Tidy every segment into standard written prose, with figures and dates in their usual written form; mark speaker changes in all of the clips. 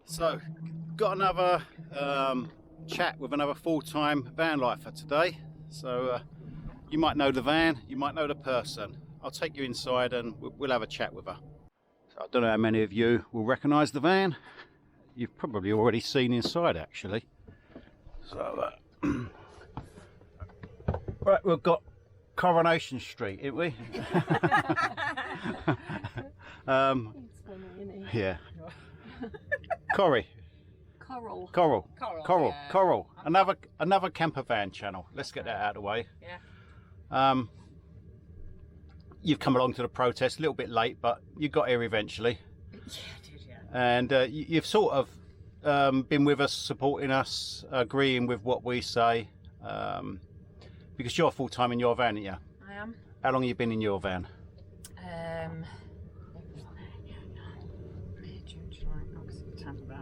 Speaker 1: So, got another chat with another full-time van lifer today. So, you might know the van, you might know the person. I'll take you inside and we'll have a chat with her. So I don't know how many of you will recognise the van. You've probably already seen inside actually. So, right, we've got Coronation Street, haven't we? Yeah. Coral.
Speaker 2: Yeah.
Speaker 1: Another camper van channel. Let's get that out of the way.
Speaker 2: Yeah.
Speaker 1: You've come along to the protest a little bit late, but you got here eventually.
Speaker 2: Yeah, I did, yeah.
Speaker 1: And you've sort of been with us, supporting us, agreeing with what we say, because you're full time in your van, aren't you?
Speaker 2: I am.
Speaker 1: How long have you been in your van?
Speaker 2: May, June, July, August, September.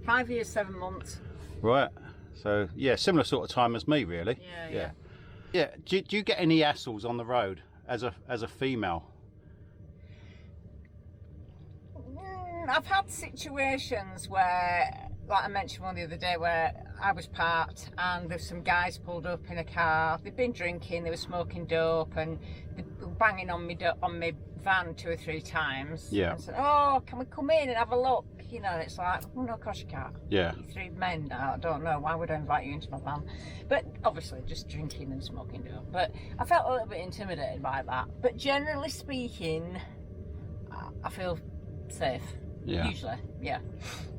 Speaker 2: 5 years, 7 months.
Speaker 1: Right. So yeah, similar sort of time as me, really.
Speaker 2: Yeah.
Speaker 1: Yeah. Do you get any hassles on the road as a female?
Speaker 2: I've had situations where, like I mentioned one the other day, where I was parked and there's some guys pulled up in a car. They'd been drinking, they were smoking dope, and they were banging on my van 2 or 3 times.
Speaker 1: Yeah.
Speaker 2: And said, "Oh, can we come in and have a look?" You know, and it's like, "Oh no, of course you can't."
Speaker 1: Yeah.
Speaker 2: You 3 men, I don't know, why would I invite you into my van? But obviously just drinking and smoking dope. But I felt a little bit intimidated by that. But generally speaking, I feel safe.
Speaker 1: Yeah.
Speaker 2: Usually, yeah.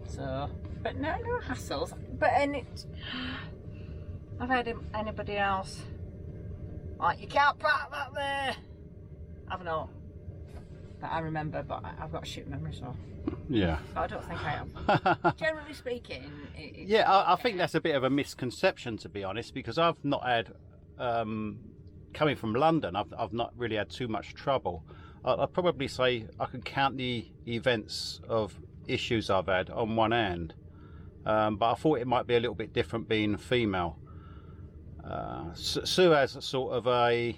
Speaker 2: So, but no hassles. But I've had anybody else like, "You can't park that there." I've not. But I remember, but I've got a shit memory, so.
Speaker 1: Yeah.
Speaker 2: But I don't think I have. Generally speaking, it's
Speaker 1: yeah, I think that's a bit of a misconception, to be honest, because I've not had, coming from London, I've not really had too much trouble. I'd probably say I can count the events of issues I've had on one hand, but I thought it might be a little bit different being female. Sue has sort of a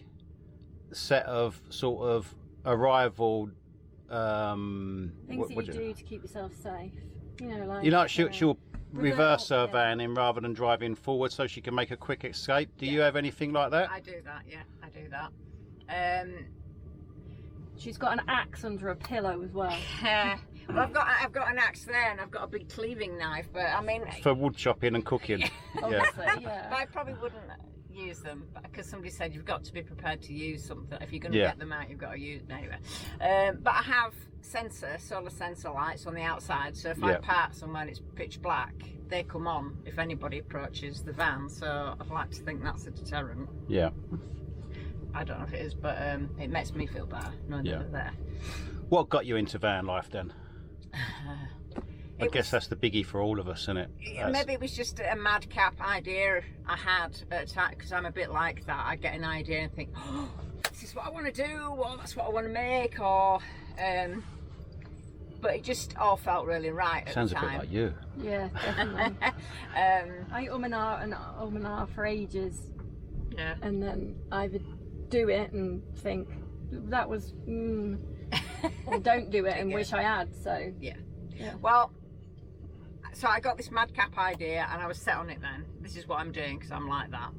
Speaker 1: set of sort of arrival
Speaker 3: things that you do to keep yourself safe.
Speaker 1: She'll reverse her van in rather than driving forward so she can make a quick escape. Do you have anything like that?
Speaker 2: I do that, yeah, I do that.
Speaker 3: She's got an axe under a pillow as well.
Speaker 2: Well, I've got an axe there, and I've got a big cleaving knife, but I mean,
Speaker 1: for wood chopping and cooking. Yeah.
Speaker 3: Obviously, yeah.
Speaker 2: But I probably wouldn't use them because somebody said you've got to be prepared to use something. If you're going to get them out, you've got to use them anyway. But I have solar sensor lights on the outside, so if I park somewhere and it's pitch black, they come on if anybody approaches the van. So I'd like to think that's a deterrent.
Speaker 1: Yeah.
Speaker 2: I don't know if it is, but it makes me feel better knowing that they're there. What
Speaker 1: got you into van life then? I guess that's the biggie for all of us, isn't it?
Speaker 2: Maybe it was just a madcap idea I had at the time, because I'm a bit like that. I get an idea and think, "Oh, this is what I want to do," or "That's what I want to make," or but it just all felt really right at
Speaker 1: Sounds
Speaker 2: the time.
Speaker 1: a bit like you.
Speaker 3: Yeah, definitely. I um for ages.
Speaker 2: Yeah.
Speaker 3: And then I would do it and think that was or don't do it and wish I had. So
Speaker 2: yeah. Well, so I got this madcap idea and I was set on it then. This is what I'm doing because I'm like that.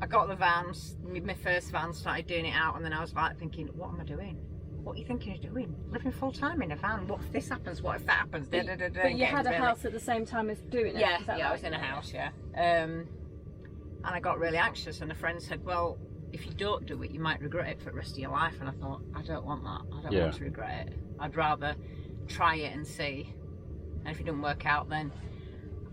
Speaker 2: I got the vans, my first van, started doing it out, and then I was like thinking, what am I doing? What are you thinking of doing? Living full time in a van? What if this happens? What if that happens?
Speaker 3: But you had a house at the same time as doing it?
Speaker 2: Yeah, I was in a house, yeah. And I got really anxious, and a friend said, "Well, if you don't do it, you might regret it for the rest of your life." And I thought, I don't want that. I don't want to regret it. I'd rather try it and see. And if it doesn't work out, then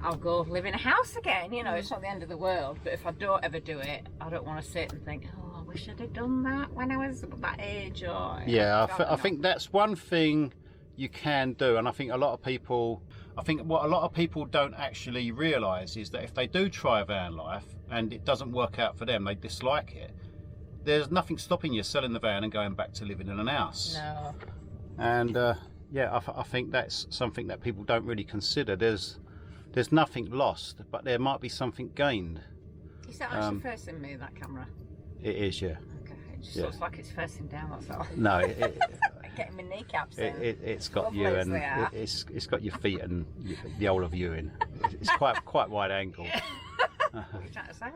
Speaker 2: I'll go live in a house again. You know, it's not the end of the world. But if I don't ever do it, I don't want to sit and think, "Oh, I wish I'd have done that when I was that age." Or
Speaker 1: I think that's one thing you can do, and I think what a lot of people don't actually realise is that if they do try van life and it doesn't work out for them, they dislike it, there's nothing stopping you selling the van and going back to living in an house.
Speaker 2: No.
Speaker 1: And I think that's something that people don't really consider. There's nothing lost, but there might be something gained.
Speaker 2: Is that actually facing me, that camera?
Speaker 1: It is, yeah.
Speaker 2: Okay, it just looks like it's facing down, that's all.
Speaker 1: No,
Speaker 2: getting my kneecaps in.
Speaker 1: It's got
Speaker 2: Lovely
Speaker 1: you,
Speaker 2: as
Speaker 1: and
Speaker 2: they are.
Speaker 1: it's got your feet and the whole of you in. It's quite wide angle.
Speaker 2: What are you trying to say?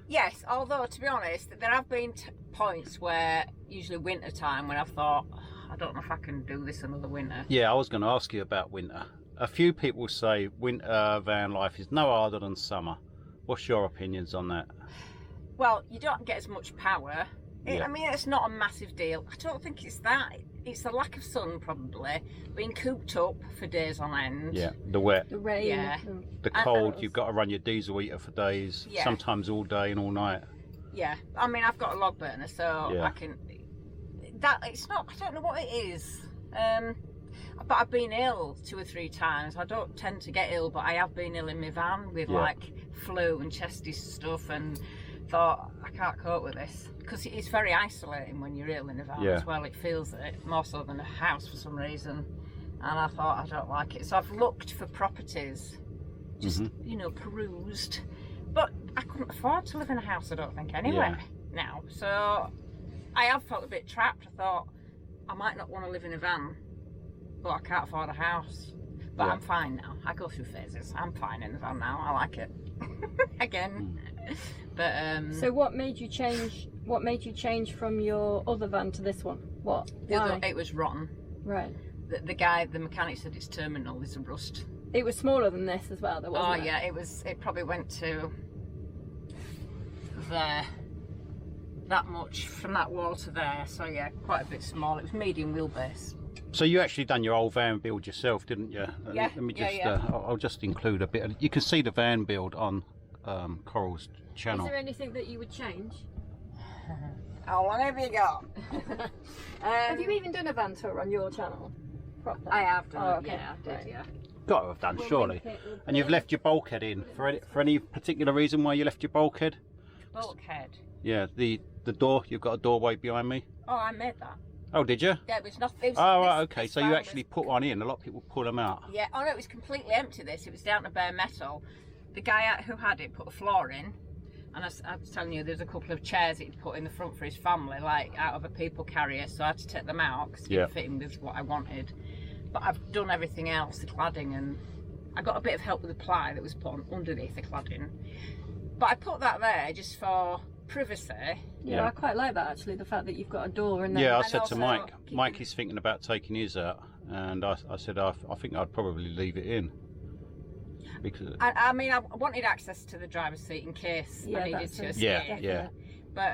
Speaker 2: Yes, although to be honest, there have been points where, usually winter time, when I've thought, "Oh, I don't know if I can do this another winter."
Speaker 1: Yeah, I was going to ask you about winter. A few people say winter van life is no harder than summer. What's your opinions on that?
Speaker 2: Well, you don't get as much power.
Speaker 1: Yeah.
Speaker 2: I mean, it's not a massive deal. I don't think it's that. It's the lack of sun, probably. Being cooped up for days on end.
Speaker 1: Yeah, the wet,
Speaker 3: The rain.
Speaker 2: Yeah.
Speaker 1: the cold. You've got to run your diesel heater for days,
Speaker 2: Yeah.
Speaker 1: sometimes all day and all night.
Speaker 2: Yeah, I mean, I've got a log burner, so
Speaker 1: Yeah.
Speaker 2: I can. That it's not. I don't know what it is. But I've been ill 2 or 3 times. I don't tend to get ill, but I have been ill in my van with
Speaker 1: Yeah.
Speaker 2: like flu and chesty stuff, and thought I can't cope with this because it's very isolating when you're ill in a van
Speaker 1: Yeah.
Speaker 2: as well. It feels it more so than a house for some reason, and I thought I don't like it. So I've looked for properties, just perused, but I couldn't afford to live in a house. I don't think anyway now. So I have felt a bit trapped. I thought I might not want to live in a van, but I can't afford a house. But
Speaker 1: Yeah.
Speaker 2: I'm fine now. I go through phases. I'm fine in the van now. I like it. Again. But
Speaker 3: So what made you change? What made you change from your other van to this one? What? Why?
Speaker 2: it was rotten.
Speaker 3: Right.
Speaker 2: The mechanic said it's terminal. There's a rust.
Speaker 3: It was smaller than this as well, though, wasn't it?
Speaker 2: Yeah, it was. It probably went to there. That much from that wall to there. So yeah, quite a bit small. It was medium wheelbase.
Speaker 1: So you actually done your old van build yourself, didn't you?
Speaker 2: Yeah,
Speaker 1: Let me
Speaker 2: yeah,
Speaker 1: just.
Speaker 2: yeah.
Speaker 1: I'll just include a bit. You can see the van build on Coral's
Speaker 3: Is
Speaker 1: channel.
Speaker 3: there anything that you would change?
Speaker 2: How long have you got?
Speaker 3: Have you even done a van tour on your channel? Proper?
Speaker 2: I have done.
Speaker 3: Oh, okay.
Speaker 2: Yeah, I did.
Speaker 3: Right.
Speaker 2: Yeah.
Speaker 1: Got to have done,
Speaker 3: We'll
Speaker 1: surely.
Speaker 3: link it with
Speaker 1: And you've
Speaker 3: the-
Speaker 1: left your bulkhead in for any particular reason why you left your bulkhead?
Speaker 2: Bulkhead.
Speaker 1: Yeah, the door. You've got a doorway behind me.
Speaker 2: Oh, I made that.
Speaker 1: Oh, did you?
Speaker 2: Yeah, it was nothing. It was,
Speaker 1: Oh,
Speaker 2: this-
Speaker 1: right, okay.
Speaker 2: this
Speaker 1: So you
Speaker 2: van
Speaker 1: actually
Speaker 2: was-
Speaker 1: put one in. A lot of people pull them out.
Speaker 2: Yeah. Oh no, it was completely empty. It was down to bare metal. The guy who had it put a floor in, and I was telling you, there's a couple of chairs he'd put in the front for his family, like out of a people carrier. So I had to take them out because it didn't fit in with what I wanted. But I've done everything else, the cladding, and I got a bit of help with the ply that was put on underneath the cladding. But I put that there just for privacy.
Speaker 3: Yeah, I quite like that actually. The fact that you've got a door and then.
Speaker 1: Yeah, I
Speaker 2: And
Speaker 1: said to
Speaker 2: also
Speaker 1: Mike,
Speaker 2: keeping-
Speaker 1: Mike is thinking about taking his out, and I said I think I'd probably leave it in because
Speaker 2: I mean, I wanted access to the driver's seat in case
Speaker 3: Yeah,
Speaker 2: I needed
Speaker 3: that's
Speaker 2: to
Speaker 3: it.
Speaker 2: escape.
Speaker 1: Yeah, yeah.
Speaker 2: But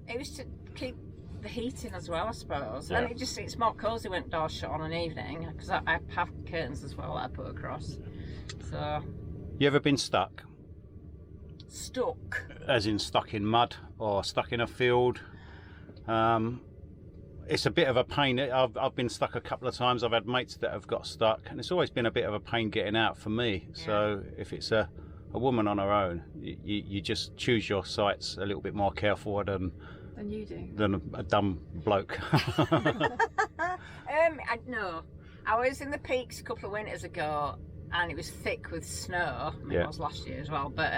Speaker 2: it was to keep the heating as well, I suppose.
Speaker 1: Yeah.
Speaker 2: And it's more cosy when doors shut on an evening because I have curtains as well that I put across. So
Speaker 1: You ever been stuck?
Speaker 2: stuck.
Speaker 1: As in stuck in mud or stuck in a field? It's a bit of a pain. I've been stuck a couple of times. I've had mates that have got stuck, and it's always been a bit of a pain getting out for me.
Speaker 2: Yeah.
Speaker 1: So if it's a woman on her own, you just choose your sites a little bit more careful than
Speaker 3: you do.
Speaker 1: a dumb bloke.
Speaker 2: No, I was in the Peaks a couple of winters ago, and it was thick with snow. I mean,
Speaker 1: Yeah.
Speaker 2: it was last year as well. But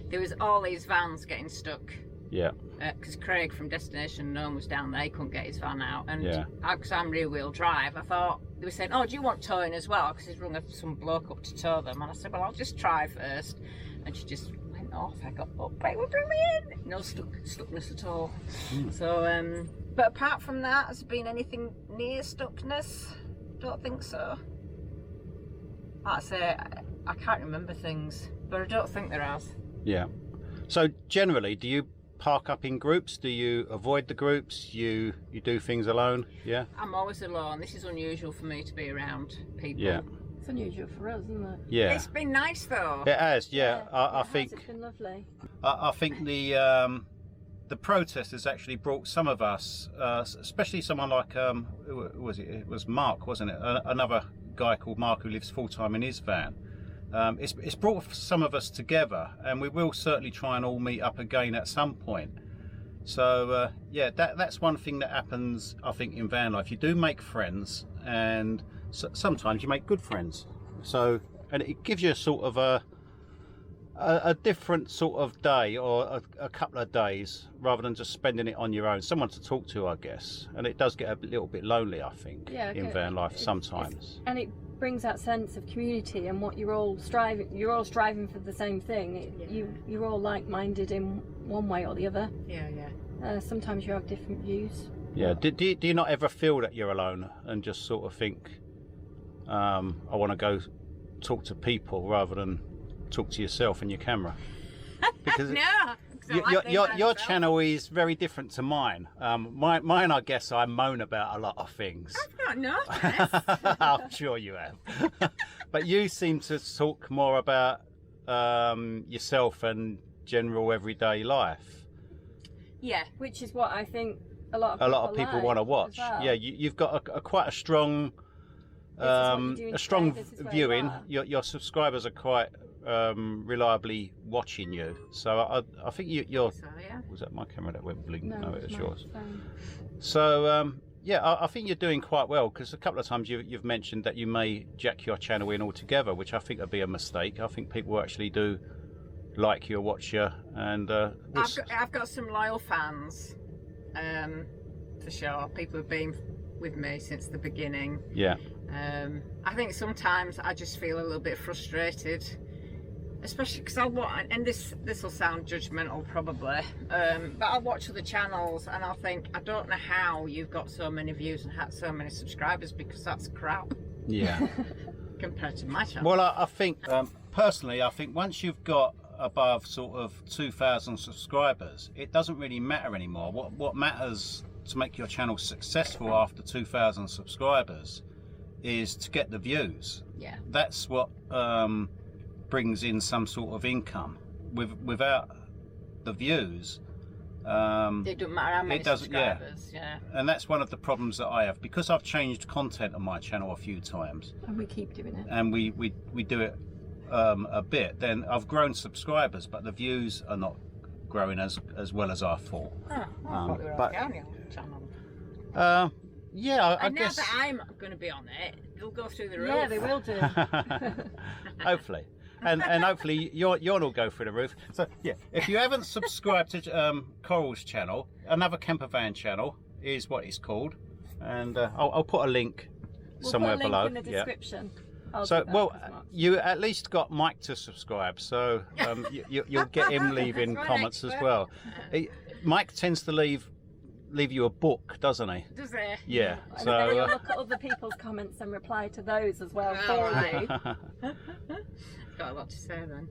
Speaker 2: there was all these vans getting stuck.
Speaker 1: Yeah,
Speaker 2: Because Craig from Destination None was down there, he couldn't get his van out, and
Speaker 1: Yeah.
Speaker 2: because I'm rear wheel drive, I thought they were saying, "Oh, do you want towing as well?" Because he's rung some bloke up to tow them, and I said, "Well, I'll just try first." And she just went off. I got up, "Wait, will bring me in." No stuckness at all. So, but apart from that, has there been anything near stuckness? Don't think so. Like I say, I can't remember things, but I don't think there has.
Speaker 1: yeah. So generally, do you park up in groups? Do you avoid the groups? You do things alone? Yeah.
Speaker 2: I'm always alone. This is unusual for me to be around people.
Speaker 1: Yeah.
Speaker 3: It's unusual for us, isn't it?
Speaker 1: Yeah.
Speaker 2: It's been nice though.
Speaker 1: It has. Yeah. I
Speaker 3: it has.
Speaker 1: think.
Speaker 3: It's been lovely.
Speaker 1: I think the protest has actually brought some of us, especially someone like who was it? It was Mark, wasn't it? Another guy called Mark who lives full time in his van. It's brought some of us together, and we will certainly try and all meet up again at some point. So yeah, that's one thing that happens, I think, in van life. You do make friends, and sometimes you make good friends. So, and it gives you a sort of a different sort of day, or a couple of days, rather than just spending it on your own. Someone to talk to, I guess. And it does get a little bit lonely, I think, in van life sometimes.
Speaker 3: And it brings that sense of community and what you're all striving for the same thing. You're all like-minded in one way or the other. Sometimes you have different views.
Speaker 1: Do you not ever feel that you're alone and just sort of think, I want to go talk to people rather than talk to yourself and your camera? Because your channel is very different to mine. Mine, I guess I moan about a lot of things.
Speaker 2: I've not noticed.
Speaker 1: I'm sure you have. But you seem to talk more about yourself and general everyday life.
Speaker 2: Yeah,
Speaker 3: which is what I think a lot of people
Speaker 1: want to watch.
Speaker 3: Well.
Speaker 1: Yeah, you've got quite a strong viewing. Your subscribers are quite reliably watching you, so I think you're. Was that my camera that went blink? No, it was yours. So I think you're doing quite well, because a couple of times you've mentioned that you may jack your channel in altogether, which I think would be a mistake. I think people actually do like you, watch you, and
Speaker 2: I've got some loyal fans, for sure. People have been with me since the beginning. I think sometimes I just feel a little bit frustrated, especially because I'll watch, and this will sound judgmental probably, but I'll watch other channels and I'll think, I don't know how you've got so many views and had so many subscribers, because that's crap. Compared to my channel.
Speaker 1: Well, I think personally, I think once you've got above sort of 2,000 subscribers, it doesn't really matter anymore. What matters to make your channel successful after 2,000 subscribers is to get the views. That's what brings in some sort of income. Without the views,
Speaker 2: it doesn't matter how many subscribers.
Speaker 1: And that's one of the problems that I have, because I've changed content on my channel a few times,
Speaker 3: and we keep doing it,
Speaker 1: and we do it a bit. Then I've grown subscribers, but the views are not growing as well as I thought.
Speaker 2: I thought they were okay on your channel.
Speaker 1: I
Speaker 2: and
Speaker 1: guess
Speaker 2: now that I'm going to be on it, they'll go through the roof.
Speaker 3: Yeah, they will do.
Speaker 1: Hopefully. And hopefully yours will go through the roof. So yeah, if you haven't subscribed to Coral's channel, another camper van channel is what it's called, and I'll put a link somewhere below.
Speaker 3: In the description.
Speaker 1: So you at least got Mike to subscribe, so you'll get him leaving comments as well. Mike tends to leave you a book, doesn't he?
Speaker 2: Does he?
Speaker 1: Yeah.
Speaker 3: And so you'll look at other people's comments and reply to those as well for you.
Speaker 2: Got a lot to say then.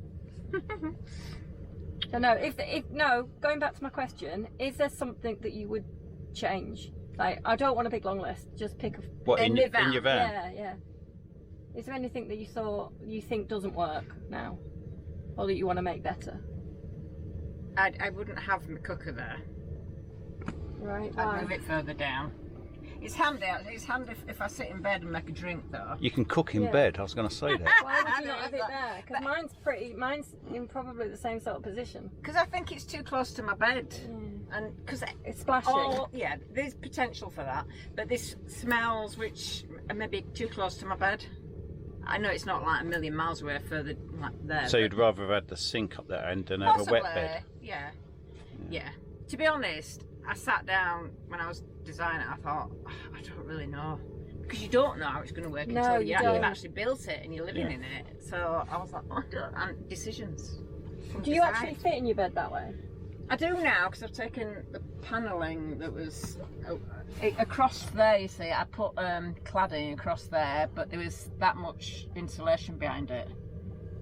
Speaker 3: So no, going back to my question, is there something that you would change? Like, I don't want a big long list, just pick a...
Speaker 1: What, in your van?
Speaker 3: Yeah. Is there anything that you think doesn't work now, or that you want to make better?
Speaker 2: I wouldn't have my cooker there.
Speaker 3: Right.
Speaker 2: I'd move it further down. It's handy. It's handy if I sit in bed and make a drink, though.
Speaker 1: You can cook in bed. I was going to say that.
Speaker 3: Why would you not have it there? Because mine's in probably the same sort of position.
Speaker 2: Because I think it's too close to my bed, and because
Speaker 3: it's splashing.
Speaker 2: There's potential for that, but this smells which are maybe too close to my bed. I know it's not like a million miles away further like there.
Speaker 1: So you'd rather have had the sink up there and then have a wet bed?
Speaker 2: Yeah. To be honest, I sat down when I was designing it, I thought, I don't really know. Because you don't know how it's going to work until you've actually built it and you're living in it. So I was like, and decisions.
Speaker 3: Do you actually fit in your bed that way?
Speaker 2: I do now, because I've taken the panelling that was across there, you see, I put cladding across there, but there was that much insulation behind it.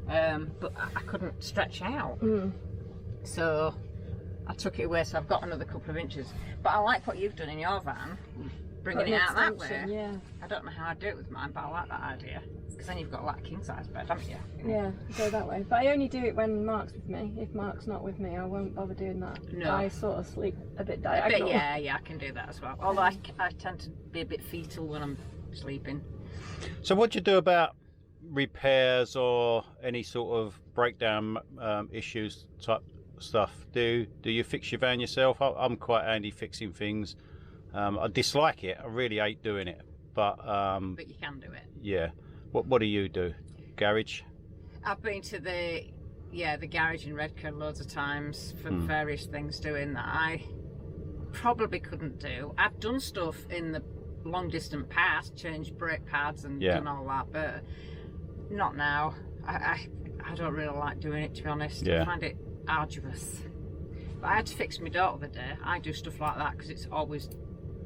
Speaker 2: But I couldn't stretch out. So I took it away, so I've got another couple of inches. But I like what you've done in your van, bringing it out that way.
Speaker 3: Yeah.
Speaker 2: I don't know how I'd do it with mine, but I like that idea. Because then you've got like a king size bed, haven't you?
Speaker 3: Yeah, go that way. But I only do it when Mark's with me. If Mark's not with me, I won't bother doing that. No. I sort of sleep a bit diagonal.
Speaker 2: Yeah, I can do that as well. Although I tend to be a bit fetal when I'm sleeping.
Speaker 1: So what do you do about repairs or any sort of breakdown issues type stuff? Do you fix your van yourself? I'm quite handy fixing things. I dislike it. I really hate doing it. But
Speaker 2: you can do it.
Speaker 1: Yeah. What do you do? Garage?
Speaker 2: I've been to the the garage in Redcar loads of times for various things doing that I probably couldn't do. I've done stuff in the long distant past, changed brake pads and done all that, but not now. I don't really like doing it, to be honest. I find it arduous. But I had to fix my door the other day. I do stuff like that because it's always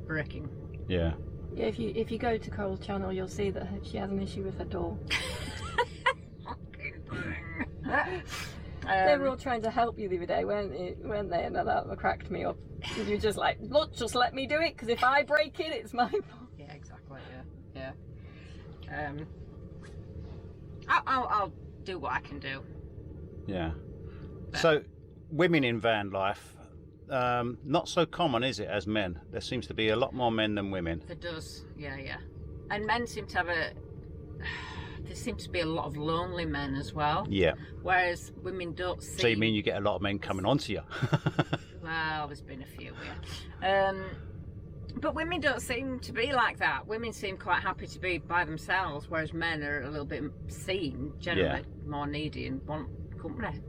Speaker 2: breaking.
Speaker 3: Yeah, if you go to Coral's channel, you'll see that she has an issue with her door. They were all trying to help you the other day, weren't they? And that cracked me up. You're just like, look, just let me do it, because if I break it, it's my fault.
Speaker 2: Yeah, exactly. Yeah. I'll do what I can do.
Speaker 1: Yeah. So, women in van life, not so common, is it, as men? There seems to be a lot more men than women.
Speaker 2: There does, yeah. And men seem to have there seems to be a lot of lonely men as well. Yeah. Whereas women don't seem...
Speaker 1: So you mean you get a lot of men coming onto you?
Speaker 2: Well, there's been a few, yeah. But women don't seem to be like that. Women seem quite happy to be by themselves, whereas men are a little bit generally more needy and want company.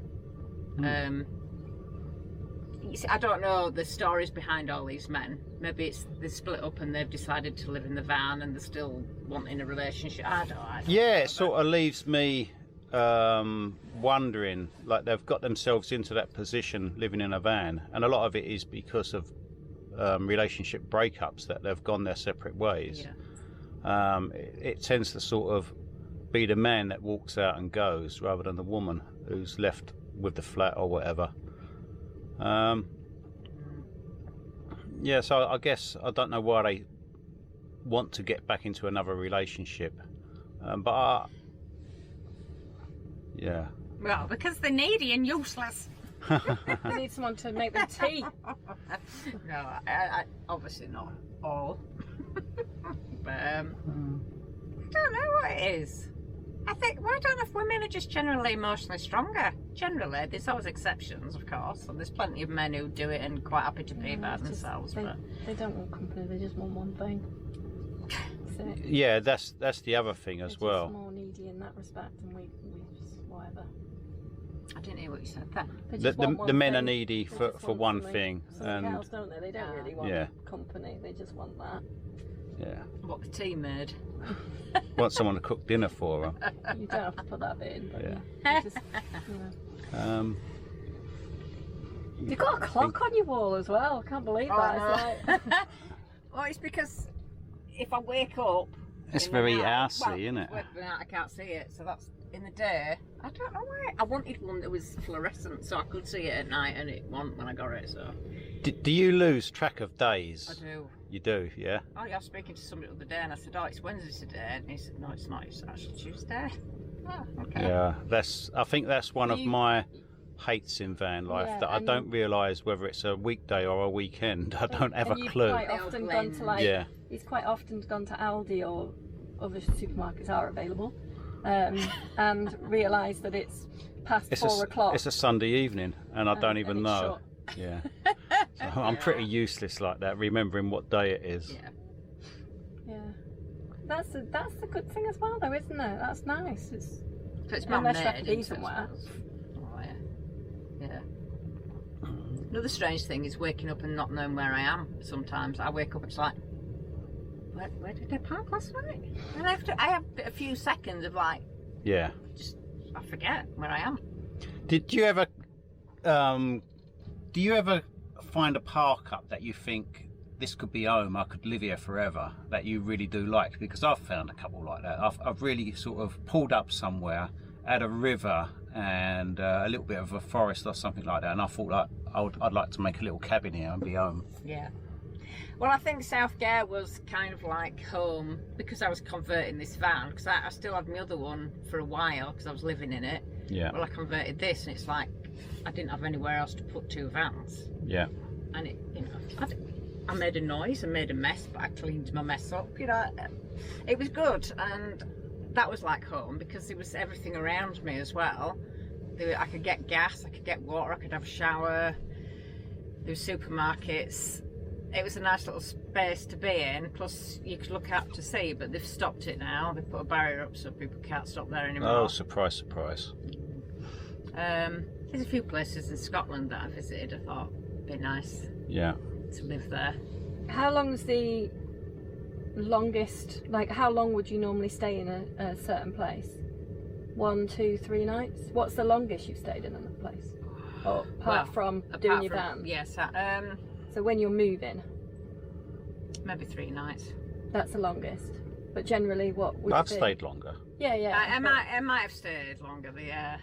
Speaker 2: You see, I don't know the stories behind all these men. Maybe it's they split up and they've decided to live in the van and they're still wanting a relationship. I don't
Speaker 1: yeah, it sort of leaves me wondering, like they've got themselves into that position living in a van, and a lot of it is because of relationship breakups, that they've gone their separate ways. It tends to sort of be the man that walks out and goes rather than the woman who's left with the flat or whatever. Yeah, so I guess I don't know why they want to get back into another relationship, but
Speaker 4: well, because they're needy and useless.
Speaker 3: They need someone to make them tea.
Speaker 2: No, I obviously not all. But I don't know what it is. I don't know if women are just generally emotionally stronger. Generally, there's always exceptions, of course, and there's plenty of men who do it and quite happy to be by themselves.
Speaker 3: They don't want company, they just want one thing. That's it.
Speaker 1: Yeah, that's the other thing as well.
Speaker 3: Just more needy in that respect, and we just whatever.
Speaker 2: I didn't hear what you said then.
Speaker 1: The men are needy for one thing.
Speaker 3: And else, don't they? They don't really want company, they just want that.
Speaker 1: Yeah.
Speaker 2: What the tea made.
Speaker 1: Want someone to cook dinner for them.
Speaker 3: You don't have to put that bit in.
Speaker 1: But
Speaker 3: just, you've got a clock on your wall as well. I can't believe that.
Speaker 2: It's like... Well, it's because if I wake up...
Speaker 1: It's very arsey, isn't it?
Speaker 2: I can't see it, so that's in the day. I don't know why. I wanted one that was fluorescent so I could see it at night, and it wasn't when I got it, so...
Speaker 1: Do you lose track of days?
Speaker 2: I do.
Speaker 1: You do, yeah?
Speaker 2: Oh yeah, I was speaking to somebody the other day and I said, oh, it's Wednesday today, and he said, no, it's not, it's actually Tuesday. Oh, okay.
Speaker 1: Yeah, I think that's one of my hates in van life, that I don't realise whether it's a weekday or a weekend. I don't have a clue.
Speaker 3: Quite often gone to he's quite often gone to Aldi or other supermarkets are available, and realised that it's past 4 o'clock.
Speaker 1: It's a Sunday evening and I don't even know.
Speaker 3: Shut.
Speaker 1: Yeah. So I'm pretty useless like that, remembering what day it is.
Speaker 3: Yeah. That's a good thing as well, though, isn't it? That's nice.
Speaker 2: It's
Speaker 3: unless you have to be somewhere.
Speaker 2: Oh yeah. Another strange thing is waking up and not knowing where I am. Sometimes I wake up and it's like, where did I park last night? And I have a few seconds of like, I forget where I am.
Speaker 1: Did you ever do you ever find a park up that you think, this could be home, I could live here forever, that you really do like? Because I've found a couple like that. I've really sort of pulled up somewhere at a river and a little bit of a forest or something like that, and I thought like I'd like to make a little cabin here and be home.
Speaker 2: Yeah. Well, I think Southgate was kind of like home because I was converting this van, because I still had my other one for a while because I was living in it.
Speaker 1: Yeah.
Speaker 2: Well, I converted this and it's like I didn't have anywhere else to put 2 vans.
Speaker 1: Yeah.
Speaker 2: And it, I made a noise, I made a mess, but I cleaned my mess up, it was good, and that was like home because there was everything around me as well. I could get gas, I could get water, I could have a shower, there were supermarkets. It was a nice little space to be in, plus you could look out to sea, but they've stopped it now. They've put a barrier up so people can't stop there anymore.
Speaker 1: Oh, surprise, surprise.
Speaker 2: There's a few places in Scotland that I visited. I thought it'd be nice to live there.
Speaker 3: How long's the longest, like how long would you normally stay in a certain place? 1, 2, 3 nights? What's the longest you've stayed in a place? Or apart from doing your van?
Speaker 2: Yes.
Speaker 3: So when you're moving?
Speaker 2: Maybe 3 nights.
Speaker 3: That's the longest. But generally what would
Speaker 1: I've
Speaker 3: you
Speaker 1: stayed longer.
Speaker 3: Yeah, yeah.
Speaker 2: I might have stayed longer, yeah.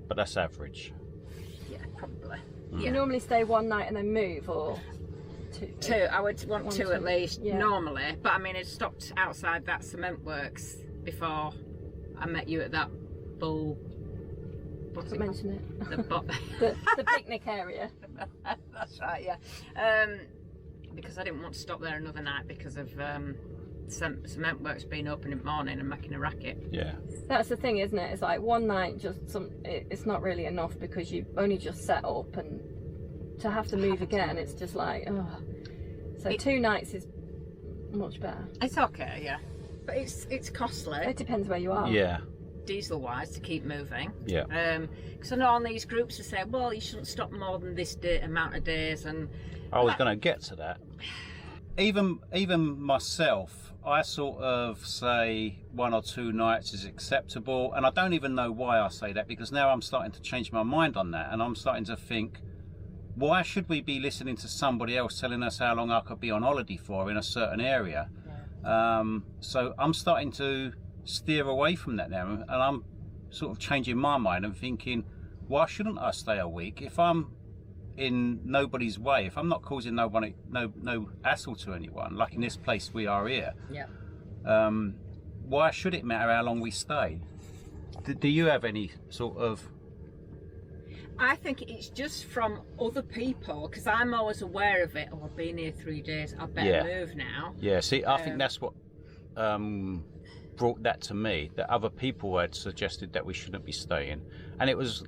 Speaker 1: But that's average.
Speaker 2: Yeah, probably.
Speaker 3: Do you normally stay 1 night and then move, or 2?
Speaker 2: 2. I would want 2 at least,
Speaker 3: yeah.
Speaker 2: normally. But I mean, I stopped outside that cement works before I met you at that
Speaker 3: Don't mention it. The picnic area.
Speaker 2: That's right, yeah. Because I didn't want to stop there another night because of cement works being open in the morning and making a racket.
Speaker 1: Yeah.
Speaker 3: That's the thing, isn't it? It's like 1 night, it's not really enough because you've only just set up, and to have to move again, it's just like, oh. So 2 nights is much better.
Speaker 2: It's okay, yeah. But it's costly.
Speaker 3: It depends where you are.
Speaker 1: Yeah.
Speaker 2: Diesel wise, to keep moving.
Speaker 1: Yeah.
Speaker 2: Because I know on these groups they say, well, you shouldn't stop more than this amount of days, and
Speaker 1: I was going to get to that. Even myself, I sort of say 1 or 2 nights is acceptable, and I don't even know why I say that, because now I'm starting to change my mind on that, and I'm starting to think, why should we be listening to somebody else telling us how long I could be on holiday for in a certain area? Yeah. So I'm starting to steer away from that now, and I'm sort of changing my mind and thinking, why shouldn't I stay a week if I'm in nobody's way, if I'm not causing no hassle to anyone, like in this place we are here?
Speaker 2: Yeah.
Speaker 1: Why should it matter how long we stay? Do you have any sort of?
Speaker 2: I think it's just from other people, because I'm always aware of it. Oh, I've been here 3 days, I better move now.
Speaker 1: Yeah, see, I think that's what brought that to me, that other people had suggested that we shouldn't be staying. And it was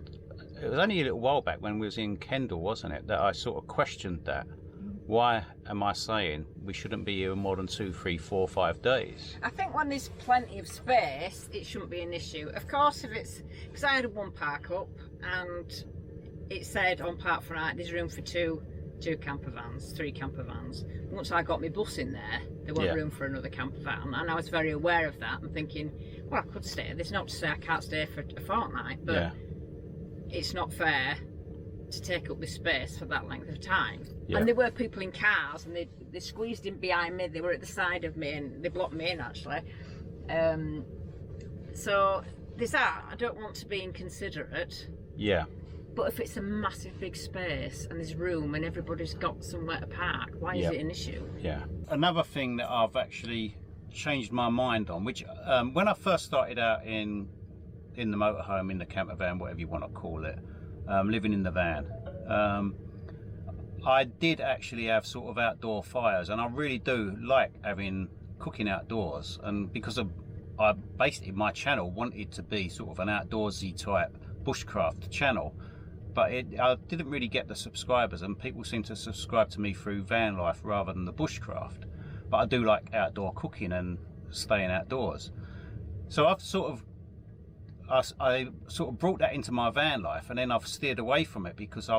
Speaker 1: only a little while back when we was in Kendal, wasn't it, that I sort of questioned that. Why am I saying we shouldn't be here more than 2, 3, 4, 5 days?
Speaker 2: I think when there's plenty of space, it shouldn't be an issue. Of course, if it's, because I had one park up and it said on Park Front there's room for 2 camper vans, 3 camper vans. Once I got my bus in there wasn't room for another camper van, and I was very aware of that and thinking, well, I could stay. There's not to say I can't stay for a fortnight, but it's not fair to take up this space for that length of time. And there were people in cars, and they squeezed in behind me. They were at the side of me, and they blocked me in actually. So there's that. I don't want to be inconsiderate.
Speaker 1: Yeah.
Speaker 2: But if it's a massive big space and there's room and everybody's got somewhere to park, why is it an issue?
Speaker 1: Yeah. Another thing that I've actually changed my mind on, which when I first started out in the motorhome, in the camper van, whatever you want to call it, living in the van, I did actually have sort of outdoor fires, and I really do like having cooking outdoors, and because of basically my channel wanted to be sort of an outdoorsy type bushcraft channel, but I didn't really get the subscribers, and people seem to subscribe to me through van life rather than the bushcraft. But I do like outdoor cooking and staying outdoors, so I sort of brought that into my van life, and then I've steered away from it because I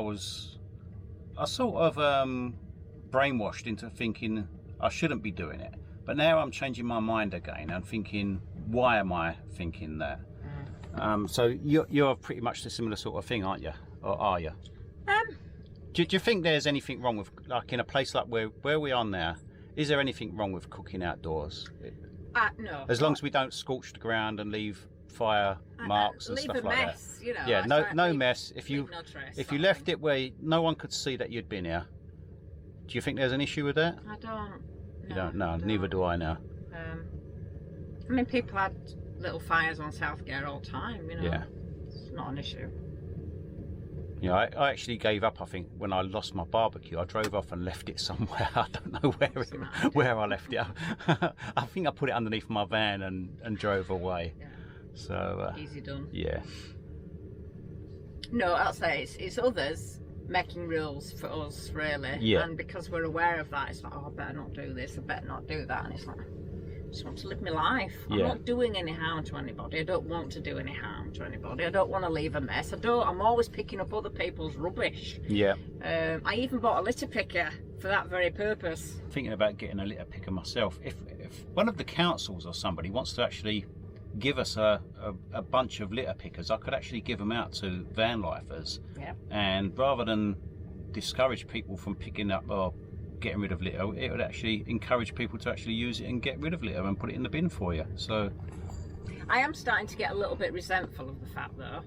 Speaker 1: sort of brainwashed into thinking I shouldn't be doing it. But now I'm changing my mind again and thinking, why am I thinking that? So you're pretty much the similar sort of thing, aren't you? Or are you? Do you think there's anything wrong with, like in a place like where we are now, is there anything wrong with cooking outdoors?
Speaker 2: No.
Speaker 1: As long as we don't scorch the ground and leave fire marks and stuff like
Speaker 2: mess,
Speaker 1: that.
Speaker 2: You know,
Speaker 1: yeah, no mess. If you left it where no one could see that you'd been here, do you think there's an issue with that?
Speaker 2: I don't.
Speaker 1: You don't? No, neither do I now.
Speaker 2: I mean, people had little fires on Southgate all the time, you know. Yeah. It's not an issue.
Speaker 1: Yeah, I actually gave up, I think, when I lost my barbecue. I drove off and left it somewhere. I don't know where I left it. I think I put it underneath my van and drove away. Yeah. So
Speaker 2: easy done.
Speaker 1: Yeah.
Speaker 2: No, I'll say it's others making rules for us, really.
Speaker 1: Yeah.
Speaker 2: And because we're aware of that, it's like, oh, I better not do this, I better not do that, and it's like, just want to live my life. I'm
Speaker 1: Yeah.
Speaker 2: not doing any harm to anybody. I don't want to do any harm to anybody. I don't want to leave a mess. I'm always picking up other people's rubbish.
Speaker 1: Yeah.
Speaker 2: I even bought a litter picker for that very purpose.
Speaker 1: Thinking about getting a litter picker myself. If one of the councils or somebody wants to actually give us a bunch of litter pickers, I could actually give them out to van lifers.
Speaker 2: Yeah.
Speaker 1: And rather than discourage people from picking up or getting rid of litter, it would actually encourage people to actually use it and get rid of litter and put it in the bin for you. So
Speaker 2: I am starting to get a little bit resentful of the fact, though,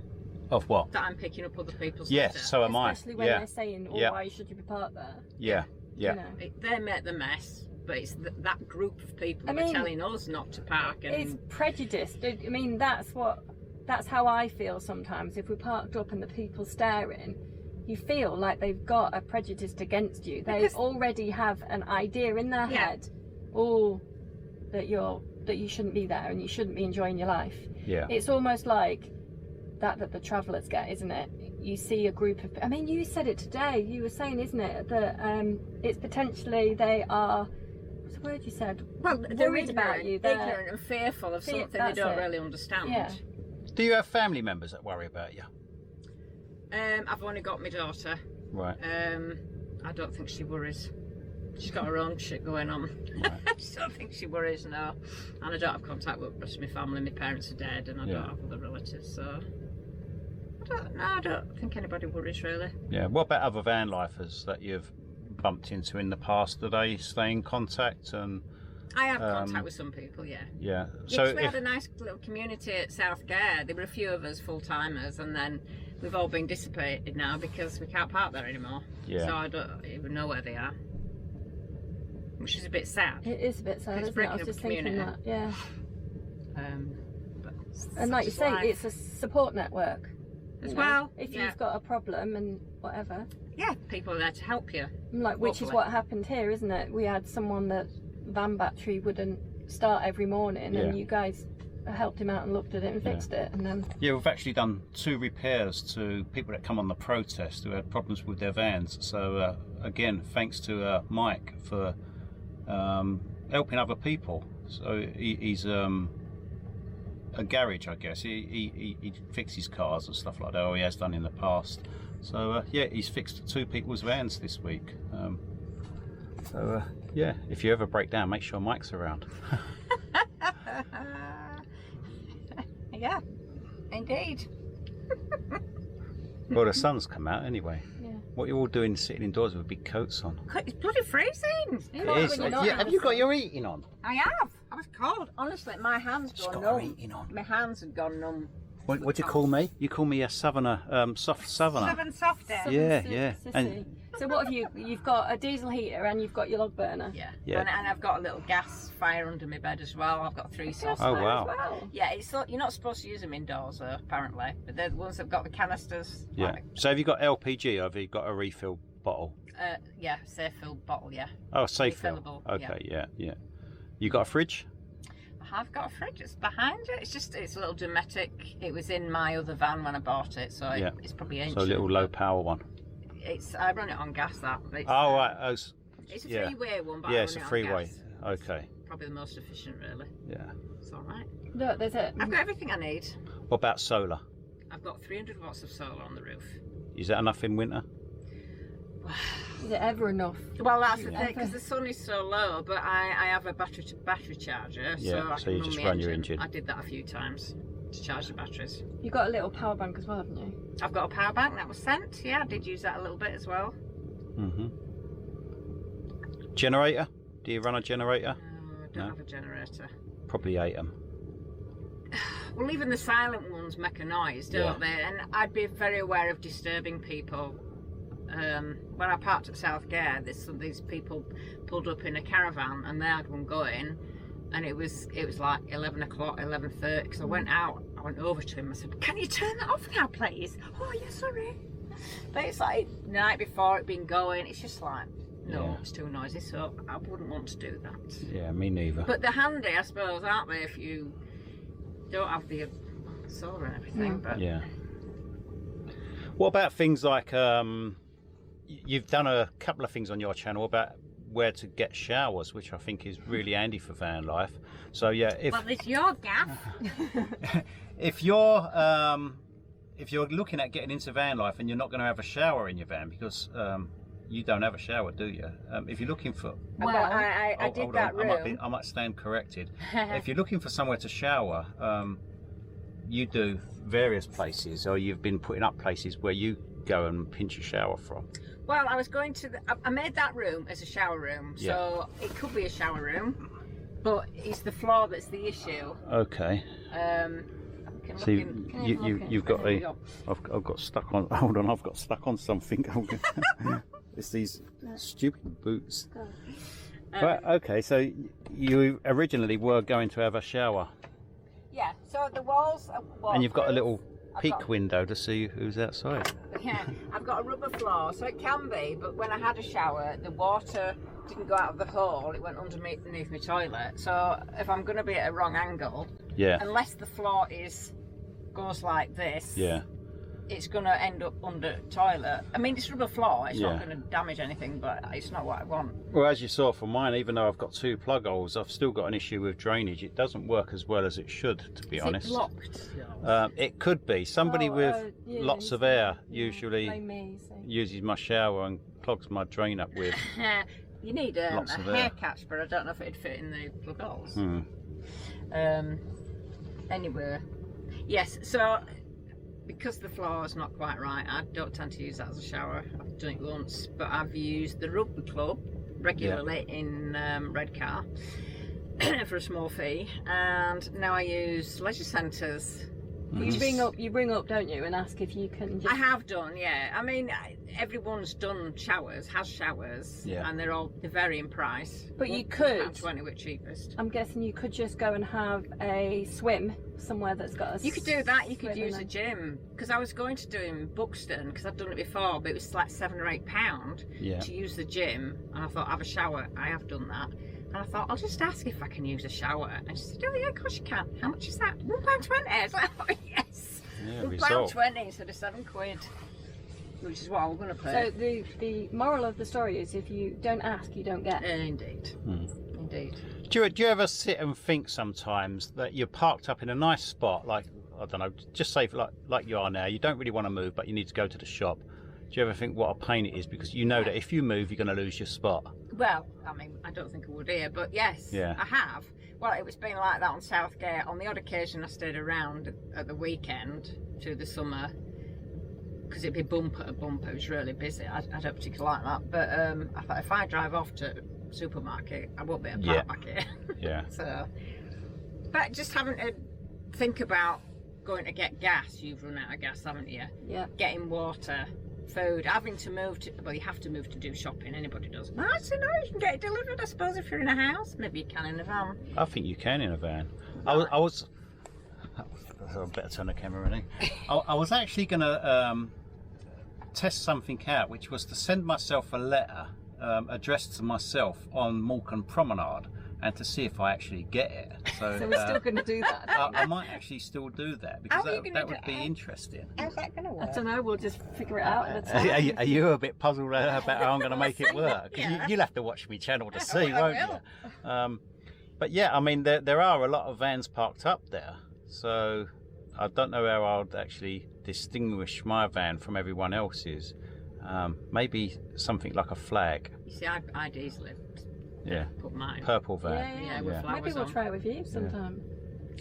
Speaker 1: of what?
Speaker 2: that I'm picking up other people's
Speaker 1: Yes,
Speaker 2: litter.
Speaker 1: so am I.
Speaker 3: Especially when
Speaker 1: Yeah.
Speaker 3: they're saying, "Oh,
Speaker 1: Yeah.
Speaker 3: why should you be parked there?"
Speaker 1: Yeah. Yeah.
Speaker 3: You know.
Speaker 2: They make the mess, but it's that group of people
Speaker 3: I
Speaker 2: who are
Speaker 3: mean,
Speaker 2: telling us not to park. And
Speaker 3: It's prejudiced. I mean, that's how I feel sometimes. If we're parked up and the people staring, you feel like they've got a prejudice against you. They
Speaker 2: Because-
Speaker 3: already have an idea in their
Speaker 2: Yeah.
Speaker 3: head, that you shouldn't be there and you shouldn't be enjoying your life.
Speaker 1: Yeah.
Speaker 3: It's almost like that the travellers get, isn't it? You see a group of, I mean, you said it today, you were saying, isn't it, that it's potentially they are, what's the word you said?
Speaker 2: well, they're
Speaker 3: Worried about you. They're
Speaker 2: ignorant and fearful of something they
Speaker 3: that's
Speaker 2: don't
Speaker 3: it.
Speaker 2: really understand.
Speaker 3: Yeah.
Speaker 1: Do you have family members that worry about you?
Speaker 2: I've only got my daughter.
Speaker 1: Right.
Speaker 2: I don't think she worries. She's got her own shit going on.
Speaker 1: Right.
Speaker 2: I just don't think she worries, no. And I don't have contact with the rest of my family. My parents are dead and I
Speaker 1: Yeah.
Speaker 2: don't have other relatives, so I don't think anybody worries really.
Speaker 1: Yeah. What about other van lifers that you've bumped into in the past? Do they stay in contact? And
Speaker 2: I have contact with some people, yeah.
Speaker 1: yeah.
Speaker 2: So
Speaker 1: So
Speaker 2: we
Speaker 1: if
Speaker 2: had a nice little community at South Gare. There were a few of us full-timers, and then we've all been dissipated now because we can't park there anymore.
Speaker 1: Yeah.
Speaker 2: So I don't even know where they are, which is a bit sad.
Speaker 3: It is a bit sad,
Speaker 2: It's
Speaker 3: isn't it? I
Speaker 2: breaking
Speaker 3: was
Speaker 2: up
Speaker 3: just
Speaker 2: a
Speaker 3: thinking
Speaker 2: community.
Speaker 3: that, yeah.
Speaker 2: But
Speaker 3: And like you
Speaker 2: such
Speaker 3: say,
Speaker 2: life.
Speaker 3: it's a support network.
Speaker 2: As
Speaker 3: you know,
Speaker 2: well,
Speaker 3: if
Speaker 2: yeah.
Speaker 3: you've got a problem and whatever.
Speaker 2: Yeah, people are there to help you.
Speaker 3: Like, which is
Speaker 2: Hopefully.
Speaker 3: what happened here, isn't it? We had someone that van battery wouldn't start every morning,
Speaker 1: Yeah.
Speaker 3: and you guys helped him out and looked at it and
Speaker 1: Yeah.
Speaker 3: fixed it, and then
Speaker 1: yeah, we've actually done 2 repairs to people that come on the protest who had problems with their vans. So again, thanks to Mike for helping other people. So he's a garage, I guess. He fixes cars and stuff like that, or he has done in the past. So yeah, he's fixed 2 people's vans this week. Yeah, if you ever break down, make sure Mike's around.
Speaker 2: Yeah, indeed.
Speaker 1: Well, the sun's come out anyway.
Speaker 3: yeah.
Speaker 1: What you're all doing sitting indoors with big coats on.
Speaker 2: It's bloody freezing.
Speaker 1: It
Speaker 3: Well,
Speaker 1: is.
Speaker 3: when you're not
Speaker 1: Yeah, have you got your eating on?
Speaker 2: I have. I was cold. Honestly, my hands
Speaker 1: She's
Speaker 2: gone
Speaker 1: got her
Speaker 2: numb.
Speaker 1: eating on.
Speaker 2: My hands had gone numb.
Speaker 1: What do you call me? You call me a southerner, soft southerner.
Speaker 4: Seven softer.
Speaker 1: Yeah,
Speaker 3: Sissy.
Speaker 1: yeah. And
Speaker 3: So what have you? You've got a diesel heater and you've got your log burner.
Speaker 2: Yeah.
Speaker 1: Yeah.
Speaker 2: And I've got a little gas fire under my bed as well. I've got 3 saucepans.
Speaker 1: Oh, wow.
Speaker 3: As well.
Speaker 2: Yeah, you're not supposed to use them indoors, apparently. But they're the ones that've got the canisters.
Speaker 1: yeah.
Speaker 2: Like,
Speaker 1: So have you got LPG or have you got a refill bottle?
Speaker 2: yeah, safe fill bottle, yeah.
Speaker 1: Oh, safe fill.
Speaker 2: Refillable,
Speaker 1: Okay, yeah. You got a fridge?
Speaker 2: I have got a fridge. It's behind it. It's a little Dometic. It was in my other van when I bought it, so
Speaker 1: Yeah.
Speaker 2: it's probably ancient.
Speaker 1: So a little low power one.
Speaker 2: I run it on gas. It's,
Speaker 1: Oh right.
Speaker 2: It's a
Speaker 1: yeah.
Speaker 2: 3-way one, but
Speaker 1: Yeah,
Speaker 2: I
Speaker 1: it's a
Speaker 2: run it on
Speaker 1: freeway.
Speaker 2: gas.
Speaker 1: Okay.
Speaker 2: Probably the most efficient, really.
Speaker 1: Yeah.
Speaker 2: It's all right.
Speaker 3: Look, there's it.
Speaker 2: I've got everything I need.
Speaker 1: What about solar?
Speaker 2: I've got 300 watts of solar on the roof.
Speaker 1: Is that enough in winter?
Speaker 3: Is it ever enough?
Speaker 2: Well, that's the
Speaker 3: Yeah.
Speaker 2: thing, because the sun is so low, but I have a battery charger,
Speaker 1: Yeah,
Speaker 2: so I
Speaker 1: so
Speaker 2: can
Speaker 1: you
Speaker 2: run
Speaker 1: just
Speaker 2: my
Speaker 1: run your engine.
Speaker 2: I did that a few times to charge the batteries.
Speaker 3: You've got a little power bank as well, haven't you?
Speaker 2: I've got a power bank that was sent. Yeah, I did use that a little bit as well.
Speaker 1: Mhm. Generator? Do you run a generator?
Speaker 2: No, I don't
Speaker 1: No.
Speaker 2: have a generator.
Speaker 1: Probably 8 'em.
Speaker 2: Well, even the silent ones make a noise, don't they? And I'd be very aware of disturbing people. When I parked at South Gare, these people pulled up in a caravan and they had one going, and it was like 11 o'clock, 11:30. Because I went over to him. I said, "Can you turn that off now, please?" "Oh, yeah, sorry." But it's like the night before it been going. It's just like, no,
Speaker 1: Yeah.
Speaker 2: it's too noisy. So I wouldn't want to do that.
Speaker 1: Yeah, me neither.
Speaker 2: But they're handy, I suppose, aren't they? If you don't have the solar and everything. But
Speaker 1: Yeah. What about things like you've done a couple of things on your channel about where to get showers, which I think is really handy for van life. So yeah,
Speaker 4: Well, it's your gaff.
Speaker 1: if you're looking at getting into van life and you're not going to have a shower in your van because you don't have a shower, do you? If you're looking for,
Speaker 2: Well, I did
Speaker 1: hold
Speaker 2: that
Speaker 1: on,
Speaker 2: room.
Speaker 1: I might stand corrected. If you're looking for somewhere to shower, you do various places, or you've been putting up places where you go and pinch a shower from.
Speaker 2: Well, I was going to. I made that room as a shower room, so it could be a shower room, but it's the floor that's the issue.
Speaker 1: Okay. So you've got a. I've got stuck on. Hold on, I've got stuck on something. It's these stupid boots. Right. Okay. So you originally were going to have a shower.
Speaker 2: Yeah. So the walls are waterproof.
Speaker 1: And you've got a little peek window to see who's outside.
Speaker 2: Yeah, I've got a rubber floor, so it can be, but when I had a shower, the water didn't go out of the hole, it went underneath my toilet. So if I'm going to be at a wrong angle, unless the floor goes like this, it's going to end up under toilet. I mean, it's rubber floor, it's not going to damage anything, but it's not what I want.
Speaker 1: Well, as you saw from mine, even though I've got 2 plug holes, I've still got an issue with drainage. It doesn't work as well as it should, to be honest.
Speaker 2: Is it blocked?
Speaker 1: It could be. Somebody with lots of air usually uses my shower and clogs my drain up with.
Speaker 2: You need a hair catch, but I don't know if it'd fit in the plug holes. Anyway, yes, so because the floor is not quite right, I don't tend to use that as a shower. I've done it once, but I've used the rugby club regularly in Redcar for a small fee, and now I use leisure centres.
Speaker 3: You bring up, don't you, and ask if you can just...
Speaker 2: I have done, yeah. I mean, everyone's done showers, has showers, and they're very in price.
Speaker 3: But you could...
Speaker 2: £1.20 were cheapest.
Speaker 3: I'm guessing you could just go and have a swim somewhere that's got a...
Speaker 2: You could do that, you could use a gym. Because I was going to do in Buxton, because I'd done it before, but it was like £7 or £8 to use the gym. And I thought, have a shower. I have done that. And I thought, I'll just ask if I can use a shower. And she said, oh yeah, of course you can. How much is that? £1.20. I was like, oh yes. £1.20 instead of £7, which is what I'm going to pay.
Speaker 3: So the moral of the story is, if you don't ask, you don't get.
Speaker 2: Indeed. Indeed.
Speaker 1: Do you ever sit and think sometimes that you're parked up in a nice spot, like, I don't know, just say like you are now, you don't really want to move, but you need to go to the shop. Do you ever think what a pain it is, because you know that if you move, you're going to lose your spot?
Speaker 2: Well, I mean, I don't think I would here, but yes, I have. Well, it was been like that on Southgate. On the odd occasion, I stayed around at the weekend through the summer, because it'd be bumper to bumper. It was really busy. I don't particularly like that, but I thought if I drive off to supermarket, I won't be able to park back here. So, but just having to think about going to get gas. You've run out of gas, haven't you?
Speaker 3: Yeah.
Speaker 2: Getting water, food, having to move to, well, you have to move to do shopping. Anybody does. No, so no, you can get it delivered, I suppose, if you're in a house. Maybe you can in a van.
Speaker 1: I think you can in a van. I better turn the camera in. I was actually going to test something out, which was to send myself a letter addressed to myself on Morecambe Promenade, and to see if I actually get it. So
Speaker 3: we're still going to do that.
Speaker 1: I might actually still do that, because that would be interesting.
Speaker 2: How's that going to work?
Speaker 3: I don't know, we'll just figure it out at the time.
Speaker 1: Are you a bit puzzled about how I'm going to make it work? You'll have to watch my channel to see, won't you? But yeah, I mean, there are a lot of vans parked up there, so I don't know how I'd actually distinguish my van from everyone else's. Maybe something like a flag.
Speaker 2: You see, I'd easily put mine.
Speaker 1: Purple van.
Speaker 2: Yeah, with flowers
Speaker 3: Maybe we'll
Speaker 2: on.
Speaker 3: try it with you sometime.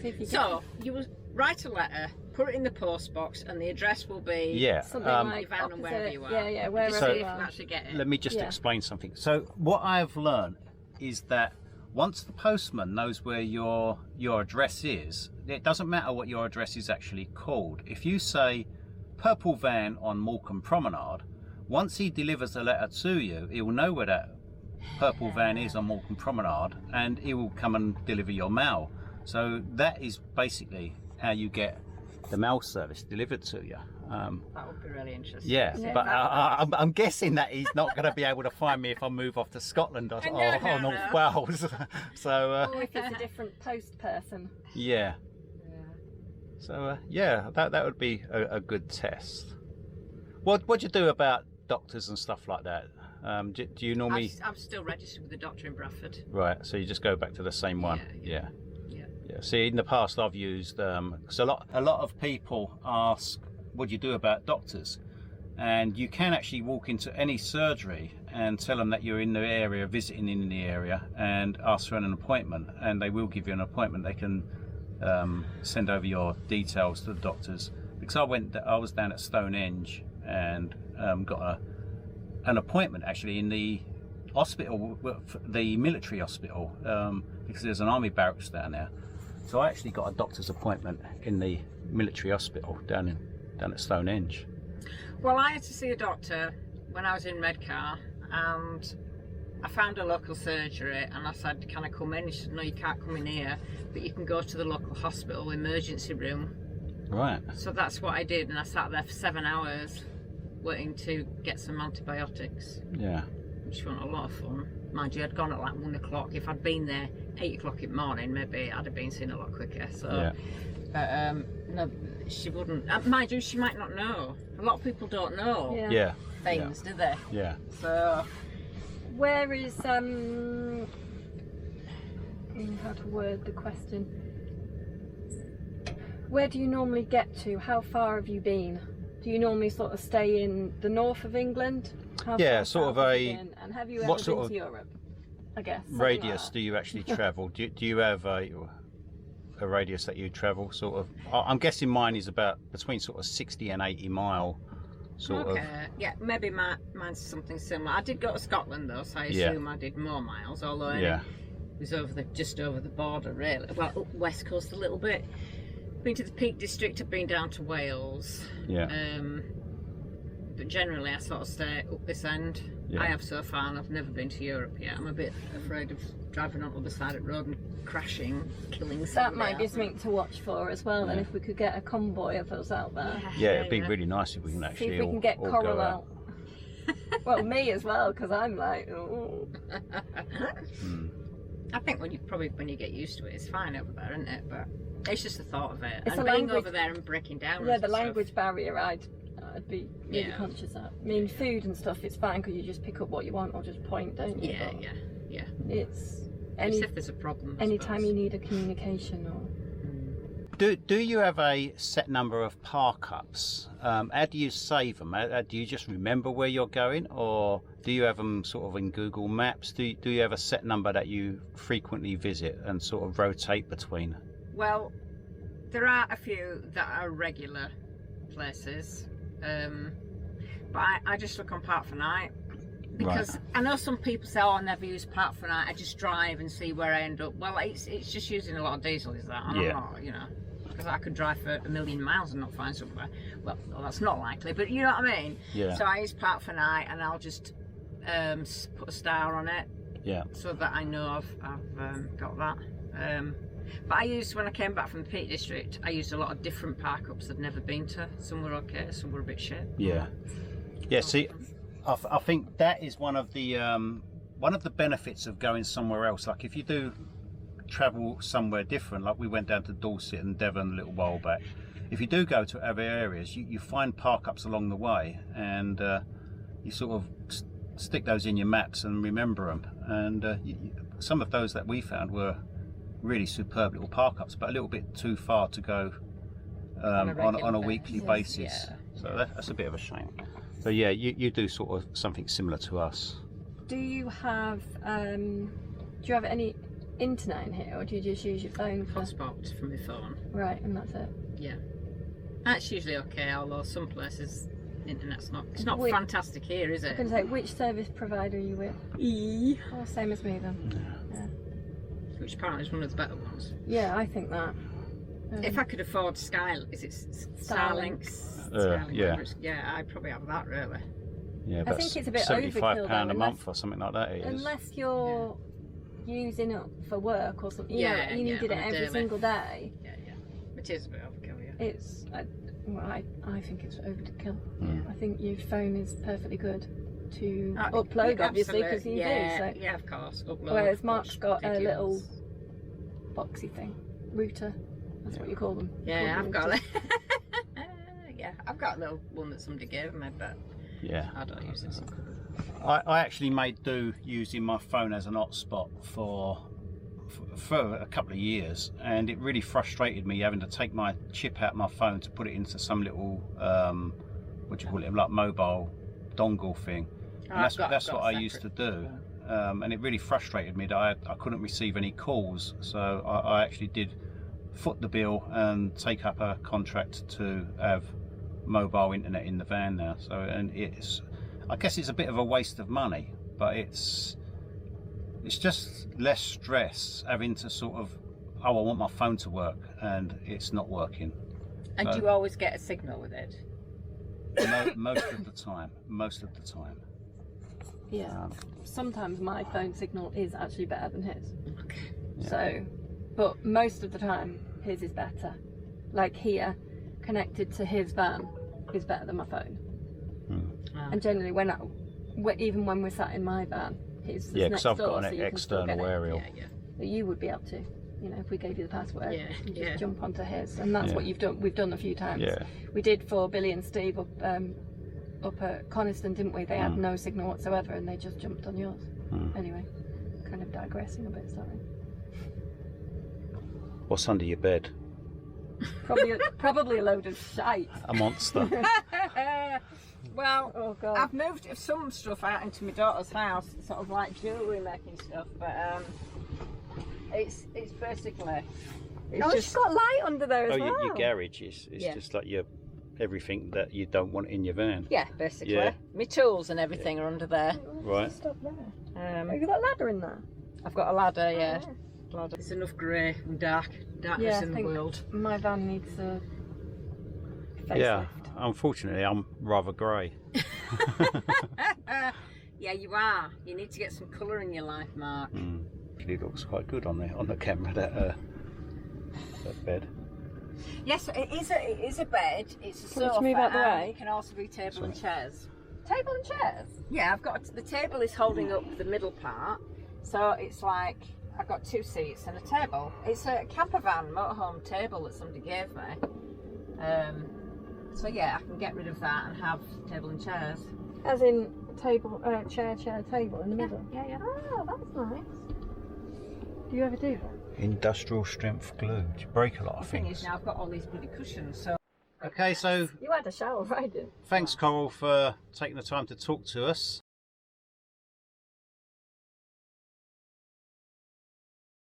Speaker 3: See if you
Speaker 2: So you will write a letter, put it in the post box, and the address will be
Speaker 3: something like
Speaker 2: your van and wherever you are.
Speaker 3: Yeah, wherever
Speaker 1: So-
Speaker 3: you
Speaker 2: See if you
Speaker 3: are.
Speaker 2: actually get it.
Speaker 1: Let me just explain something. So what I've learned is that once the postman knows where your address is, it doesn't matter what your address is actually called. If you say purple van on Morecambe Promenade, once he delivers the letter to you, he will know where that purple van is on Morecambe Promenade, and he will come and deliver your mail. So that is basically how you get the mail service delivered to you.
Speaker 2: That would be really interesting.
Speaker 1: Yeah, but I'm guessing that he's not going to be able to find me if I move off to Scotland or North Wales. So
Speaker 3: Or if it's a different post person.
Speaker 1: yeah. So that would be a good test. What do you do about doctors and stuff like that? Do you normally?
Speaker 2: I'm still registered with the doctor in Bradford.
Speaker 1: Right, so you just go back to the same one.
Speaker 2: Yeah.
Speaker 1: See, in the past I've used because a lot of people ask, what do you do about doctors? And you can actually walk into any surgery and tell them that you're in the area, visiting in the area, and ask for an appointment, and they will give you an appointment. They can send over your details to the doctors. Because I was down at Stonehenge and got an appointment actually in the hospital, the military hospital, because there's an army barracks down there. So I actually got a doctor's appointment in the military hospital down at Stonehenge.
Speaker 2: Well, I had to see a doctor when I was in Medcar, and I found a local surgery, and I said, can I come in? He said, no, you can't come in here, but you can go to the local hospital emergency room.
Speaker 1: Right.
Speaker 2: So that's what I did, and I sat there for 7 hours waiting to get some antibiotics.
Speaker 1: Yeah.
Speaker 2: Which wasn't a lot of fun. Mind you, I'd gone at like 1 o'clock. If I'd been there 8 o'clock in the morning, maybe I'd have been seen a lot quicker. So,
Speaker 1: yeah.
Speaker 2: But no, she wouldn't. Mind you, she might not know. A lot of people don't know things, do they?
Speaker 1: Yeah.
Speaker 2: So,
Speaker 3: where is how to word the question? Where do you normally get to? How far have you been? Do you normally sort of stay in the north of England? How far
Speaker 1: sort of
Speaker 3: have you been? And have you ever been to Europe? I guess.
Speaker 1: Radius do you actually travel? Do you have a radius that you travel? Sort of. I'm guessing mine is about between sort of 60 and 80 mile. Sort of.
Speaker 2: Yeah, maybe mine's something similar. I did go to Scotland though, so I assume I did more miles. Although it was just over the border, really. Well, up west coast a little bit. Been to the Peak District. I've been down to Wales.
Speaker 1: Yeah.
Speaker 2: But generally, I sort of stay up this end.
Speaker 1: Yeah.
Speaker 2: I have so far, and I've never been to Europe yet. I'm a bit afraid of driving on the other side of the road and crashing, killing somebody.
Speaker 3: That might be something to watch for as well. Then, if we could get a convoy of us out there.
Speaker 1: Yeah, it'd be really nice if we can actually.
Speaker 3: See if we can get Coral out. Well, me as well, because I'm like, oh.
Speaker 2: I think when you get used to it, it's fine over there, isn't it? But it's just the thought of it.
Speaker 3: It's
Speaker 2: and being over there and breaking down.
Speaker 3: Yeah, the language barrier, I'd be really conscious of. I mean, food and stuff, it's fine because you just pick up what you want or just point, don't you?
Speaker 2: Yeah.
Speaker 3: It's
Speaker 2: if there's a problem.
Speaker 3: Anytime you need a communication or.
Speaker 1: Do you have a set number of Parkups? How do you save them? Do you just remember where you're going, or do you have them sort of in Google Maps? Do you have a set number that you frequently visit and sort of rotate between?
Speaker 2: Well, there are a few that are regular places, but I just look on Park for Night. Because I know some people say, oh, I never use Park for Night, I just drive and see where I end up. Well, it's just using a lot of diesel, is that? And I'm not, because I could drive for 1,000,000 miles and not find somewhere. Well, that's not likely, but you know what I mean?
Speaker 1: Yeah.
Speaker 2: So I use Park for Night, and I'll just put a star on it. Yeah. So that I know I've got that. But I used, when I came back from the Peak District, I used a lot of different Parkups I've never been to. Some were okay, some were a bit shit.
Speaker 1: Yeah. Yeah, see, I think that is one of the benefits of going somewhere else. Like if you do travel somewhere different, like we went down to Dorset and Devon a little while back, if you do go to other areas, you find Parkups along the way, and you sort of stick those in your maps and remember them. And some of those that we found were really superb little Parkups, but a little bit too far to go on a weekly basis. Yeah. So that's a bit of a shame. So yeah, you do sort of something similar to us.
Speaker 3: Do you have any internet in here, or do you just use your phone?
Speaker 2: Hotspot from my phone.
Speaker 3: Right, and that's it.
Speaker 2: Yeah, that's usually okay. Although some places internet's not. It's not fantastic here, is it?
Speaker 3: I can say, which service provider are you with? Oh, same as me then. Yeah.
Speaker 2: Which apparently is one of the better ones.
Speaker 3: Yeah, I think that.
Speaker 2: If I could afford Starlink? Yeah, I'd probably have that, really.
Speaker 1: Yeah,
Speaker 3: I think it's a bit
Speaker 1: £75 a month or something like that.
Speaker 3: Unless you're using it for work or something, you needed it every single day.
Speaker 2: Yeah. It is a bit overkill, yeah.
Speaker 3: It's, I think it's overkill. I think your phone is perfectly good to upload, obviously, because you do. So.
Speaker 2: Yeah, of course. Upload.
Speaker 3: Whereas Mark's got a little boxy thing, router. That's what you call them.
Speaker 2: Yeah, I've got it. I've got a little one that somebody gave me, but I don't use it.
Speaker 1: I actually made do using my phone as an hotspot for a couple of years, and it really frustrated me having to take my chip out of my phone to put it into some little what do you call it, like mobile dongle thing. And that's what I used to do, and it really frustrated me that I couldn't receive any calls. So I actually did foot the bill and take up a contract to have mobile internet in the van now. So, and I guess it's a bit of a waste of money, but it's just less stress having to sort of, oh, I want my phone to work and it's not working.
Speaker 2: And do you always get a signal with it?
Speaker 1: Most of the time.
Speaker 3: Yeah. Sometimes my phone signal is actually better than his.
Speaker 2: Okay.
Speaker 1: Yeah.
Speaker 3: So, but most of the time his is better. Like here, connected to his van is better than my phone.
Speaker 2: Oh.
Speaker 3: And generally, even when we're sat in my van, his is
Speaker 1: Yeah,
Speaker 3: next
Speaker 1: because I've
Speaker 3: door,
Speaker 1: got
Speaker 3: so
Speaker 1: an
Speaker 3: you can still
Speaker 1: external
Speaker 3: get it.
Speaker 1: aerial.
Speaker 2: Yeah.
Speaker 3: But you would be able to, you know, if we gave you the password,
Speaker 2: Yeah,
Speaker 3: you just
Speaker 2: yeah.
Speaker 3: jump onto his, and that's
Speaker 1: Yeah.
Speaker 3: what you've done. We've done a few times.
Speaker 1: Yeah.
Speaker 3: We did for Billy and Steve up at Coniston, didn't we? They had no signal whatsoever, and they just jumped on yours. Anyway, kind of digressing a bit. Sorry.
Speaker 1: What's under your bed?
Speaker 3: Probably a load of shite.
Speaker 1: A monster.
Speaker 2: Well,
Speaker 3: Oh God.
Speaker 2: I've moved some stuff out into my daughter's house, sort of like jewellery making stuff, but it's basically. It's
Speaker 3: She's got light under there as well.
Speaker 1: Your garage is just like everything that you don't want in your van.
Speaker 2: Yeah, basically.
Speaker 1: Yeah.
Speaker 2: My tools and everything are under there.
Speaker 1: Right.
Speaker 3: Stop there. Have
Speaker 2: Um,
Speaker 3: you got a ladder in there?
Speaker 2: I've got a ladder, yeah.
Speaker 3: Oh,
Speaker 2: Ladder. It's enough grey and darkness
Speaker 3: Yeah, I
Speaker 2: in the
Speaker 3: think
Speaker 2: world.
Speaker 3: my van needs a facelift.
Speaker 1: Yeah. Unfortunately, I'm rather grey.
Speaker 2: Yeah, you are. You need to get some colour in your life, Mark.
Speaker 1: Actually, looks quite good on the camera, that bed.
Speaker 2: Yes, it is a bed. It's a
Speaker 3: Can we
Speaker 2: sofa.
Speaker 3: move out the
Speaker 2: and
Speaker 3: way?
Speaker 2: It can also be table and chairs.
Speaker 3: Table and chairs.
Speaker 2: Yeah, the table is holding up the middle part, so it's like I've got 2 seats and a table. It's a camper van motorhome table that somebody gave me. So yeah, I can get rid of that and have table and chairs.
Speaker 3: As in table, chair, table in the middle.
Speaker 2: Yeah.
Speaker 3: Oh, that's nice. Do you ever do that?
Speaker 1: Industrial strength glue. You break a lot of
Speaker 2: The thing
Speaker 1: things.
Speaker 2: is, now I've got all these bloody cushions, so.
Speaker 1: Okay, so
Speaker 3: You had a shower, right? Didn't?
Speaker 1: thanks, Coral, for taking the time to talk to us.